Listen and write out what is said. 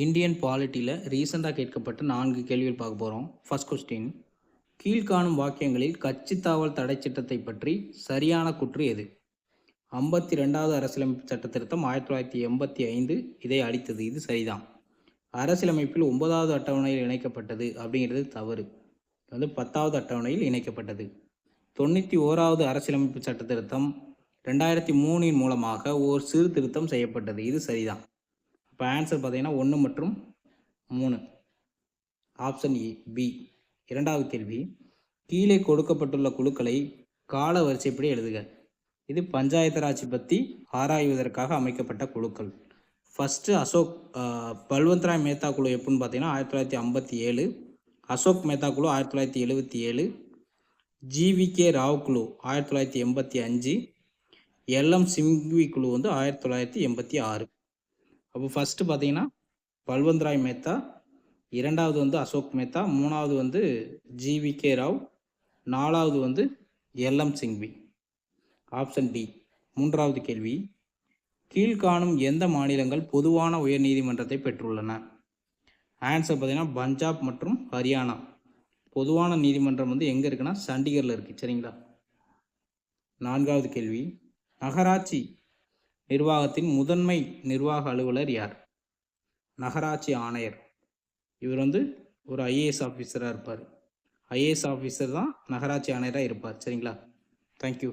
Indian பாலிட்டியில் ரீசெண்டாக கேட்கப்பட்ட 4 கேள்விகள் பார்க்க போகிறோம். ஃபர்ஸ்ட் கொஸ்டின், கீழ்காணும் வாக்கியங்களில் கட்சி தாவல் தடை சட்டத்தை பற்றி சரியான கூற்று எது? 52வது அரசியலமைப்பு சட்ட திருத்தம் 1985 இதை அளித்தது. இது சரிதான். அரசியலமைப்பில் 9வது அட்டவணையில் இணைக்கப்பட்டது அப்படிங்கிறது தவறு. இது வந்து 10வது அட்டவணையில் இணைக்கப்பட்டது. 91வது அரசியலமைப்பு சட்ட திருத்தம் 2003 மூலமாக ஓர் சீர்திருத்தம் செய்யப்பட்டது. இது சரிதான். இப்போ ஆன்சர் பார்த்தீங்கன்னா 1 மற்றும் 3, ஆப்ஷன் பி. இரண்டாவது கேள்வி, கீழே கொடுக்கப்பட்டுள்ள குழுக்களை கால வரிசைப்படி எழுதுக. இது பஞ்சாயத்து ராஜ் பற்றி ஆராய்வதற்காக அமைக்கப்பட்ட குழுக்கள். ஃபஸ்ட்டு பல்வந்த்ராய் மேத்தா குழு எப்படின்னு பார்த்தீங்கன்னா 1957, அசோக் மேத்தா குழு 1977, ஜிவிகே ராவ் குழு 1985, எல்எம் சிங்வி குழு வந்து 1986. அப்போ ஃபஸ்ட்டு பார்த்தீங்கன்னா பல்வந்த்ராய் மேத்தா, இரண்டாவது வந்து அசோக் மேத்தா, மூணாவது வந்து ஜிவிகே ராவ், நாலாவது வந்து எல்எம் சிங்வி. Option D. மூன்றாவது கேள்வி, கீழ்காணும் எந்த மாநிலங்கள் பொதுவான உயர்நீதிமன்றத்தை பெற்றுள்ளன? ஆன்சர் பார்த்தீங்கன்னா பஞ்சாப் மற்றும் ஹரியானா. பொதுவான நீதிமன்றம் வந்து எங்கே இருக்குன்னா சண்டிகரில் இருக்குது. சரிங்களா? நான்காவது கேள்வி, நகராட்சி நிர்வாகத்தின் முதன்மை நிர்வாக அலுவலர் யார்? நகராட்சி ஆணையர். இவர் வந்து ஒரு ஐஏஎஸ் ஆஃபீஸராக இருப்பார். ஐஏஎஸ் ஆஃபீஸர் தான் நகராட்சி ஆணையராக இருப்பார். சரிங்களா? தேங்க்யூ.